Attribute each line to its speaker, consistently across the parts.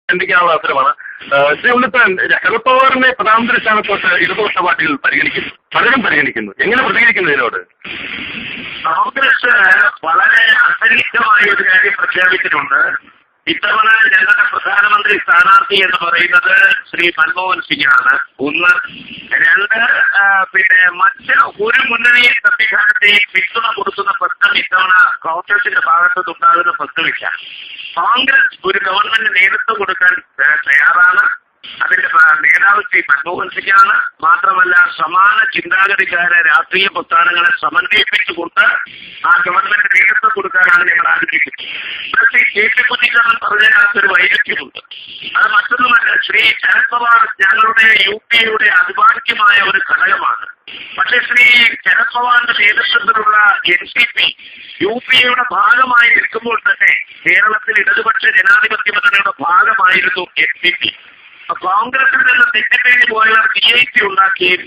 Speaker 1: ചിന്തിക്കാനുള്ള അവസരമാണ്. ശ്രീ ഉണ്ണിത്താൻ, ശരത് പവാറിനെ പ്രധാനമന്ത്രി സ്ഥാനത്തോട്ട് ഇടതുപക്ഷ പാർട്ടികൾ പലരും പരിഗണിക്കുന്നു. എങ്ങനെ പ്രതികരിക്കുന്നു ഇതിനോട്?
Speaker 2: കോൺഗ്രസ് വളരെ അന്തരീക്ഷമായ ഒരു കാര്യം പ്രഖ്യാപിച്ചിട്ടുണ്ട്. ഇത്തവണ ഞങ്ങളുടെ പ്രധാനമന്ത്രി സ്ഥാനാർത്ഥി എന്ന് പറയുന്നത് ശ്രീ മൻമോഹൻ സിംഗ് ആണ്. ഒന്ന്. രണ്ട്, മറ്റ് ഒരു മുന്നണിയെ സംവിധാനത്തെയും പിന്തുണ കൊടുക്കുന്ന പ്രശ്നം ഇത്തവണ കോൺഗ്രസിന്റെ ഭാഗത്തുനിന്നുണ്ടാകുന്ന പ്രശ്നമില്ല. കോൺഗ്രസ് ഒരു ഗവൺമെന്റ് നേതൃത്വം കൊടുക്കാൻ തയ്യാറാണ്. അതിന്റെ നേതാവ് ശ്രീ മൻമോഹൻ സിംഗ് ആണ്. മാത്രമല്ല, സമാന ചിന്താഗതിക്കാരെ രാഷ്ട്രീയ പ്രസ്ഥാനങ്ങളെ സമന്വയിപ്പിച്ചുകൊണ്ട് ആ ഗവൺമെന്റ് നേതൃത്വം കൊടുക്കാനാണ് ഞങ്ങൾ ആഗ്രഹിക്കുന്നത്. പക്ഷേ കെ പി കുഞ്ഞിക്കണ്ണൻ പറഞ്ഞതിനകത്തൊരു വൈരുദ്ധ്യമുണ്ട്. അത് മറ്റൊന്നുമല്ല, ശ്രീ ശരത് പവാർ ഞങ്ങളുടെ UPയുടെ അവിഭാജ്യമായ ഒരു ഘടകമാണ്. പക്ഷേ ശ്രീ ശരത് പവാറിന്റെ നേതൃത്വത്തിലുള്ള NCP UPയുടെ ഭാഗമായി നിൽക്കുമ്പോൾ തന്നെ കേരളത്തിൽ ഇടതുപക്ഷ ജനാധിപത്യ മുന്നണിയുടെ ഭാഗമായിരുന്നു NCP. കോൺഗ്രസിൽ നിന്ന് തെറ്റിപ്പേരി പോയവർ DIC ഉണ്ടാക്കുകയും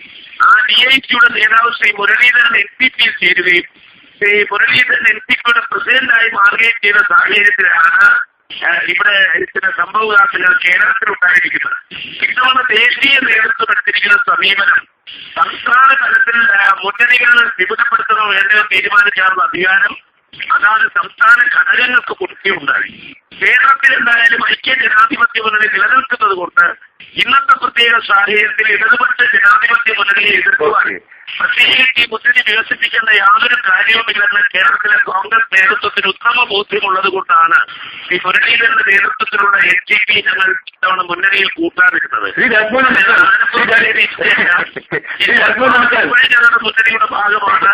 Speaker 2: ആ DICയുടെ നേതാവ് ശ്രീ മുരളീധരൻ NCPയിൽ ചേരുകയും ശ്രീ മുരളീധരൻ NCPയുടെ പ്രസിഡന്റായി മാറുകയും ചെയ്ത സാഹചര്യത്തിലാണ് ഇവിടെ ചില സംഭവവികാസങ്ങൾ കേരളത്തിലുണ്ടായിരിക്കുന്നത്. ഇത്തവണ ദേശീയ നേതൃത്വം എടുത്തിരിക്കുന്ന സമീപനം സംസ്ഥാന തലത്തിൽ മുന്നണികൾ വിപുലപ്പെടുത്തണോ എന്ന് തീരുമാനിക്കാനുള്ള അധികാരം അതാത് സംസ്ഥാന ഘടകങ്ങൾക്ക് കൊടുക്കുകയുണ്ടായി. കേരളത്തിൽ എന്തായാലും ഐക്യ ജനാധിപത്യ മുന്നണി നിലനിൽക്കുന്നത് കൊണ്ട് ഇന്നത്തെ പ്രത്യേക സാഹചര്യത്തിൽ ഇടതുപക്ഷ ജനാധിപത്യ മുന്നണിയെ എതിർക്കുവാൻ പ്രത്യേകിച്ച് ഈ മുന്നണി വികസിപ്പിക്കേണ്ട യാതൊരു കാര്യവുമില്ലെന്ന് കേരളത്തിലെ കോൺഗ്രസ് നേതൃത്വത്തിന് ഉത്തമ ബോധ്യമുള്ളത് കൊണ്ടാണ് ഈ മുരളീധരന്റെ നേതൃത്വത്തിലുള്ള NCP ഞങ്ങൾ ഇത്തവണ മുന്നണിയിൽ കൂട്ടാതിരുന്നത്. ഞങ്ങളുടെ മുന്നണിയുടെ ഭാഗമാണ്.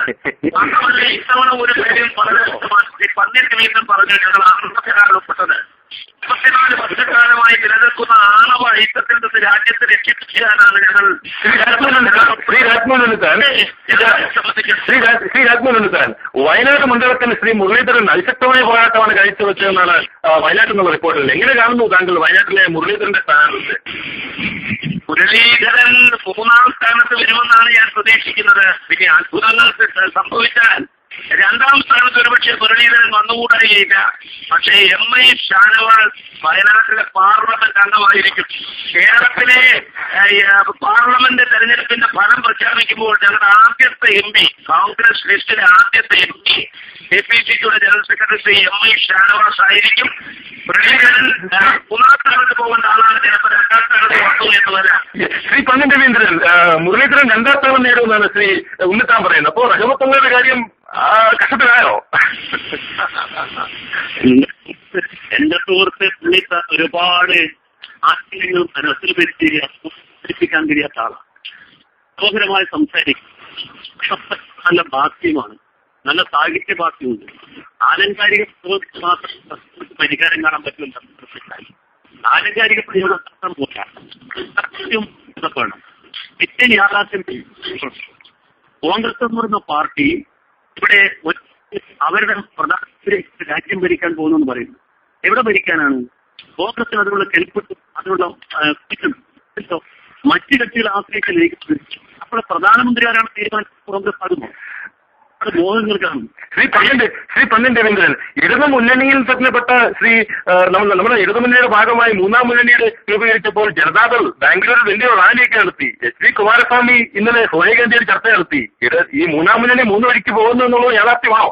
Speaker 2: മാത്രമല്ല, ഇത്തവണ ഒരു കാര്യം വളരെ വ്യക്തമാണ്. പന്നിട്ട് വീണ്ടും പറഞ്ഞു, ഞങ്ങൾ ആണവപ്പെട്ടത് 24 വർഷക്കാലമായി നിലനിൽക്കുന്ന ആണവ ഐക്യത്തിൽ നിന്ന് രാജ്യത്തെ രക്ഷിപ്പിക്കാനാണ് ഞങ്ങൾ.
Speaker 1: ശ്രീ രാജ്മോഹൻ, വയനാട് മണ്ഡലത്തിൽ ശ്രീ മുരളീധരൻ അതിശക്തമായ പോരാട്ടമാണ് കാഴ്ചവെച്ചതെന്നാണ് വയനാട്ടിൽ നിന്നുള്ള റിപ്പോർട്ടുകൾ. എങ്ങനെ കാണുന്നു താങ്കൾ വയനാട്ടിലെ മുരളീധരന്റെ സ്ഥാനത്ത്?
Speaker 2: മുരളീധരൻ 3ാം സ്ഥാനത്ത് വരുമെന്നാണ് ഞാൻ പ്രതീക്ഷിക്കുന്നത്. പിന്നെ അത്ഭുതങ്ങൾ സംഭവിച്ചാൽ 2ാം സ്ഥാനത്ത് ഒരുപക്ഷെ മുരളീധരൻ വന്നുകൂടായില്ല. പക്ഷേ MI ഷാനവാസ് വയനാട്ടിലെ പാർലമെന്റ് അംഗമായിരിക്കും. കേരളത്തിലെ പാർലമെന്റ് തെരഞ്ഞെടുപ്പിന്റെ ഫലം പ്രഖ്യാപിക്കുമ്പോൾ ഞങ്ങളുടെ ആദ്യത്തെ MP, കോൺഗ്രസ് ലിസ്റ്റിലെ ആദ്യത്തെ MP APCയുടെ general secretary Shri MI Shanavas ആയിരിക്കും. മുരളീധരൻ 3ാം സ്ഥാനത്ത് പോകേണ്ട ആളാണ്. ചിലപ്പോൾ 2ാം സ്ഥാനത്ത് വന്നു എന്ന് വരാം.
Speaker 1: ശ്രീ പന്നിൻ രവീന്ദ്രൻ, മുരളീധരൻ 2ാം സ്ഥാനം നേടുമെന്നാണ് ശ്രീ ഉണ്ണിത്താൻ പറയുന്നത്. അപ്പോ റഹമത്തുള്ളയുടെ കാര്യം കഷ്ടത്തിലായോ?
Speaker 2: എന്റെ സുഹൃത്ത് ഉണ്ണിത്താൻ ഒരുപാട് ആശയങ്ങൾ മനസ്സിൽ വെച്ചിരിക്കാൻ കഴിയാത്ത ആളാണ്. മനോഹരമായി സംസാരിക്കും. നല്ല ഭാഷ്യമാണ്, നല്ല സാഹിത്യ ഭാഷ്യമുണ്ട്. ആലങ്കാരിക പ്രവൃത്തി മാത്രം പരിഹാരം കാണാൻ പറ്റുമെന്ന് ആലങ്കാരിക പ്രയോഗം പോലെയാണ്. നിത്യ യാഥാർത്ഥ്യം. കോൺഗ്രസ് എന്ന് പറയുന്ന പാർട്ടി ഇവിടെ അവരുടെ പ്രധാനമന്ത്രി രാജ്യം ഭരിക്കാൻ പോകുന്നു പറയുന്നു. എവിടെ ഭരിക്കാനാണ്? കോൺഗ്രസിന് അതിനുള്ള കെൽപ്പിട്ടും അതിനുള്ള മറ്റു കക്ഷികളെ ആശ്രയിച്ച് അപ്പോൾ പ്രധാനമന്ത്രി ആരാണ് തീരുമാനിച്ചത്? കോൺഗ്രസ് ആകുന്നു. അത് മോഹങ്ങൾക്കാണ്.
Speaker 1: ശ്രീ പന്നിൻ രവീന്ദ്രൻ, ഇടതു മുന്നണിയിൽ ബന്ധപ്പെട്ട നമ്മുടെ ഇടതുമുന്നണിയുടെ ഭാഗമായി 3ാം മുന്നണിയുടെ രൂപീകരിച്ചപ്പോൾ ജനതാദൾ ബാംഗ്ലൂരിൽ വലിയ റാലിയൊക്കെ നടത്തി. HP കുമാരസ്വാമി ഇന്നലെ സോണിയാഗാന്ധിയുടെ ചർച്ച നടത്തി. ഈ 3ാം മുന്നണി 3 വഴിക്ക് പോകുന്നു എന്നുള്ളത് യാഥാർത്ഥ്യമാണോ?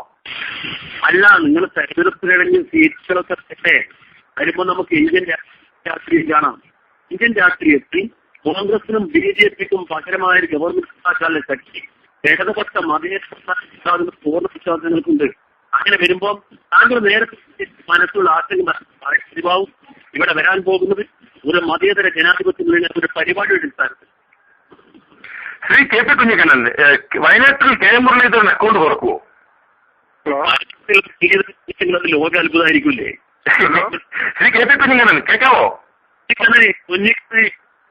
Speaker 2: അല്ല, നിങ്ങൾ തെരഞ്ഞെടുപ്പിനിടയിൽ സീറ്റുകളൊക്കെ വരുമ്പോൾ നമുക്ക് ഇന്ത്യൻ രാഷ്ട്രീയം കാണാം. ഇന്ത്യൻ രാഷ്ട്രീയത്തിൽ കോൺഗ്രസിനും BJPക്കും പകരമായ ഒരു ഗവൺമെന്റ് ഉണ്ടാക്കാനുള്ള ശക്തി ഇടതുപക്ഷ മതേതര പൂർണ്ണ വിശ്വാസങ്ങൾക്കുണ്ട്. അങ്ങനെ വരുമ്പോൾ താങ്കൾ നേരത്തെ മനസ്സിലുള്ള ആശങ്ക പരിഭാവും ഇവിടെ വരാൻ പോകുന്നത് ഒരു മതേതര ജനാധിപത്യ ഒരു പരിപാടിയുടെ അടിസ്ഥാനത്തിൽ.
Speaker 1: ശ്രീ KP കുഞ്ഞിക്കണ്ണൻ, വയനാട്ടിൽ KM മുരളീധരൻ അക്കൗണ്ട് തുറക്കുവോ?
Speaker 2: ലോക അത്ഭുതമായിരിക്കില്ലേ?
Speaker 1: ശ്രീ KP കുഞ്ഞിക്കണ്ണൻ കേൾക്കാവോ?
Speaker 2: കുഞ്ഞിക്കണ്ണനെ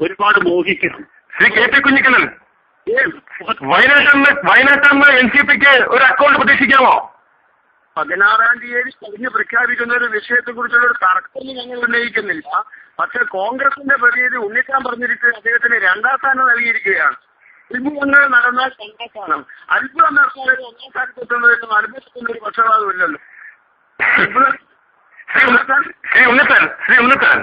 Speaker 2: ഒരുപാട് മോഹിക്കണം.
Speaker 1: ശ്രീ KP കുഞ്ഞിക്കണ്ണൻ, വയനാട്ടിൽ NCPക്ക് ഒരു അക്കൗണ്ട് പ്രതീക്ഷിക്കാമോ?
Speaker 3: 16-ാം തീയതി കഴിഞ്ഞ് പ്രഖ്യാപിക്കുന്ന ഒരു വിഷയത്തെക്കുറിച്ചുള്ള ഒരു തർക്കമൊന്നും ഞങ്ങൾ ഉന്നയിക്കുന്നില്ല. പക്ഷെ കോൺഗ്രസിന്റെ പ്രതിനിധി ഉണ്ണിത്താൻ പറഞ്ഞിരിക്കുന്നത് അദ്ദേഹത്തിന് 2ാം സ്ഥാനം നൽകിയിരിക്കുകയാണ്. ഇന്ന് നടന്നാൽ 2ാം സ്ഥാനം. അത്ഭുതം നടത്താൻ 1ാം സ്ഥാനത്ത് എത്തുന്നതിന് അത്ഭുതത്തിന്റെ ഒരു പക്ഷപാതമില്ലല്ലോ.
Speaker 1: ശ്രീ ഉണ്ണിത്താൻ,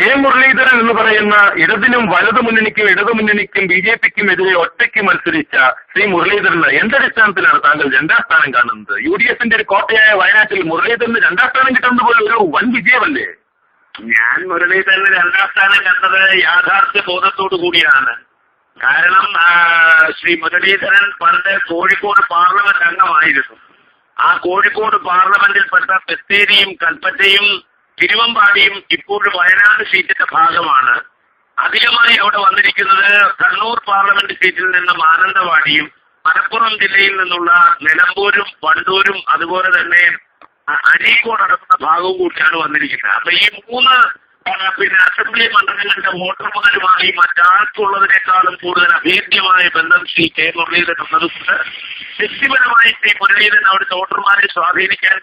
Speaker 1: കെ മുരളീധരൻ എന്ന് പറയുന്ന ഇടതിനും വലതു മുന്നണിക്കും BJPക്കും എതിരെ ഒറ്റയ്ക്ക് മത്സരിച്ച ശ്രീ മുരളീധരന് എന്തടിസ്ഥാനത്തിലാണ് താങ്കൾ രണ്ടാം സ്ഥാനം കാണുന്നത്? UDFന്റെ ഒരു കോട്ടയായ വയനാട്ടിൽ മുരളീധരന് രണ്ടാം സ്ഥാനം കിട്ടുന്നത് പോലെ ഒരു വൻ വിജയമല്ലേ?
Speaker 2: ഞാൻ മുരളീധരന് രണ്ടാം സ്ഥാനം കണ്ടത് യാഥാർത്ഥ്യ ബോധത്തോടു കൂടിയാണ്. കാരണം ശ്രീ മുരളീധരൻ പണ്ട് കോഴിക്കോട് പാർലമെന്റ് അംഗമായിരുന്നു. ആ കോഴിക്കോട് പാർലമെന്റിൽപ്പെട്ട ബത്തേരിയും കൽപ്പറ്റയും തിരുവമ്പാടിയും ഇപ്പോഴും വയനാട് സീറ്റിന്റെ ഭാഗമാണ്. അധികമായി അവിടെ വന്നിരിക്കുന്നത് കണ്ണൂർ പാർലമെന്റ് സീറ്റിൽ നിന്ന് മാനന്തവാടിയും മലപ്പുറം ജില്ലയിൽ നിന്നുള്ള നിലമ്പൂരും വണ്ടൂരും അതുപോലെ തന്നെ അരീക്കോട് അടക്കുന്ന ഭാഗവും കൂട്ടിയാണ് വന്നിരിക്കുന്നത്. അപ്പൊ ഈ മൂന്ന് അസംബ്ലി മണ്ഡലങ്ങളുടെ വോട്ടർമാരുമായി മറ്റാർക്കുള്ളതിനേക്കാളും കൂടുതൽ അഭേദ്യമായ ബന്ധം ശ്രീ കെ മുരളീധരൻ ഉള്ളതുകൊണ്ട് വ്യക്തിപരമായി ശ്രീ മുരളീധരൻ അവിടുത്തെ വോട്ടർമാരെ സ്വാധീനിക്കാൻ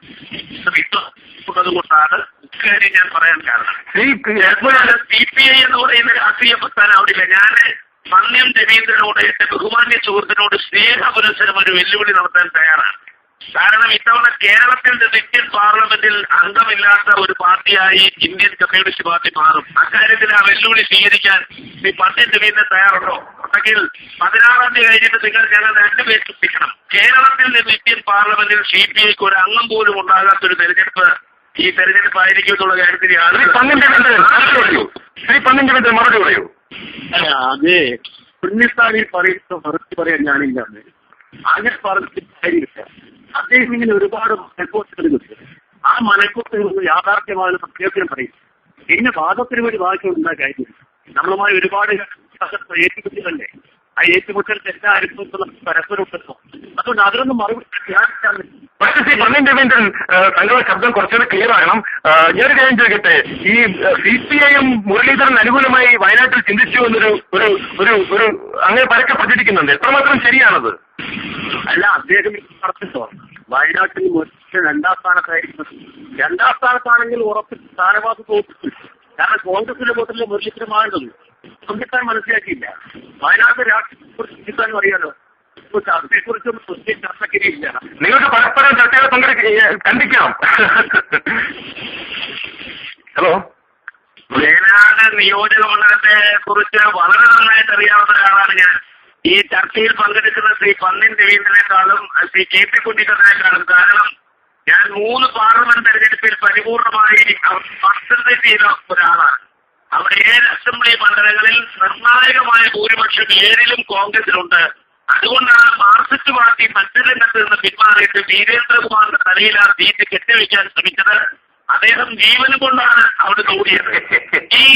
Speaker 2: ശ്രമിക്കുന്നത് കൊണ്ടാണ് ഇക്കാര്യം ഞാൻ പറയാൻ കാരണം. CPI എന്ന് പറയുന്ന രാഷ്ട്രീയ പ്രസ്ഥാനം അവിടെ ഇല്ല. ഞാൻ മന്യം രവീന്ദ്രനോട് എന്റെ ബഹുമാന്യ സുഹൃത്തിനോട് സ്നേഹപുരസ്സരം ഒരു വെല്ലുവിളി നടത്താൻ തയ്യാറാണ്. കാരണം ഇത്തവണ കേരളത്തിൽ ഇന്ത്യൻ പാർലമെന്റിൽ അംഗമില്ലാത്ത ഒരു പാർട്ടിയായി ഇന്ത്യൻ കമ്മ്യൂണിസ്റ്റ് പാർട്ടി മാറും. അക്കാര്യത്തിൽ ആ വെല്ലുവിളി സ്വീകരിക്കാൻ ശ്രീ പണ്ഡിറ്റ് രവീന്ദ്രൻ തയ്യാറുണ്ടോ? ഉണ്ടെങ്കിൽ 16-ാം തീയതി കഴിഞ്ഞിട്ട് നിങ്ങൾ ഞങ്ങൾ രണ്ടുപേർ സൃഷ്ടിക്കണം. കേരളത്തിൽ നിന്ന് ഇന്ത്യൻ പാർലമെന്റിൽ CPIക്ക് ഒരു അംഗം പോലും ഉണ്ടാകാത്തൊരു തെരഞ്ഞെടുപ്പ് ഈ തെരഞ്ഞെടുപ്പ് ആയിരിക്കും എന്നുള്ള കാര്യത്തിൽ
Speaker 1: മറുപടി പറയൂ.
Speaker 3: അതെ, പുണ്യസ്ഥാനിൽ പറയുന്ന മറുപടി പറയാൻ ഞാനില്ല. അങ്ങനെ പറഞ്ഞിട്ട് കാര്യമില്ല. അദ്ദേഹം ഇങ്ങനെ ഒരുപാട് മനക്കോട്ടുകൾ കിട്ടും. ആ മനക്കോട്ടുകൾ യാഥാർത്ഥ്യമായ പ്രത്യേകം പറയും. പിന്നെ വാദത്തിന് വേണ്ടി വായിച്ചുകൊണ്ടാ കാര്യം. നമ്മളുമായി ഒരുപാട് ഏറ്റുമുട്ടലല്ലേ, ആ ഏറ്റുമുട്ടൽ തെറ്റായിരിക്കും പരസ്പരം ഉണ്ടല്ലോ. അതുകൊണ്ട് അതിനൊന്നും മറുപടി
Speaker 1: പക്ഷേ ശ്രീ പണ്ഡിറ്റ് രവീന്ദ്രൻ, താങ്കളുടെ ശബ്ദം കുറച്ചുകൂടെ ക്ലിയർ ആകണം. ഞാനൊരു കാര്യം ചോദിക്കട്ടെ, ഈ CPIയും മുരളീധരൻ അനുകൂലമായി വയനാട്ടിൽ ചിന്തിച്ചു എന്നൊരു ഒരു ഒരു ഒരു അങ്ങനെ പരക്കെ പ്രചരിക്കുന്നുണ്ട്. എത്രമാത്രം ശരിയാണത്?
Speaker 3: അല്ല, അദ്ദേഹം നടത്തിട്ടോ വയനാട്ടിൽ രണ്ടാം സ്ഥാനത്തായിരിക്കും. രണ്ടാം സ്ഥാനത്താണെങ്കിൽ ഉറപ്പ് സ്ഥാനവാദം തോന്നിച്ചു. കാരണം കോൺഗ്രസിന്റെ വോട്ടിലെ മുരളീധരമാണെന്നത് സംസ്ഥാൻ മനസ്സിലാക്കിയില്ല. വയനാട് രാഷ്ട്രീയത്തെക്കുറിച്ച് ചിന്തിക്കാൻ അറിയാലോ. ചർച്ചയെക്കുറിച്ചും ചർച്ചക്കില്ല.
Speaker 1: നിങ്ങൾക്ക് പരസ്പരം ചർച്ചകൾ കണ്ടിക്കാം. ഹലോ,
Speaker 2: വയനാട് നിയോജക മണ്ഡലത്തെ കുറിച്ച് വളരെ നന്നായിട്ട് അറിയാവുന്ന ഒരാളാണ് ഞാൻ. ഈ ചർച്ചയിൽ പങ്കെടുക്കുന്ന ശ്രീ പണ്ഡിറ്റ് രവീന്ദ്രനേക്കാളും ശ്രീ KP കുഞ്ഞിക്കണ്ണനേക്കാളും. കാരണം ഞാൻ 3 പാർലമെന്റ് തെരഞ്ഞെടുപ്പിൽ പരിപൂർണമായി കോൺസെൻട്രേറ്റ് ചെയ്ത ഒരാളാണ്. അവിടെ 7 അസംബ്ലി മണ്ഡലങ്ങളിൽ നിർണായകമായ ഭൂരിപക്ഷം 7ലും കോൺഗ്രസിലുണ്ട്. അതുകൊണ്ടാണ് മാർക്സിസ്റ്റ് പാർട്ടി മത്സരരംഗത്ത് നിന്ന് പിന്മാറിയിട്ട് വീരേന്ദ്രകുമാറിന്റെ തലയിൽ ആ സീറ്റ് കെട്ടിവെക്കാൻ ശ്രമിച്ചത്. അദ്ദേഹം ജീവനും കൊണ്ടാണ് അവിടെ ഓടിയത്. ഈ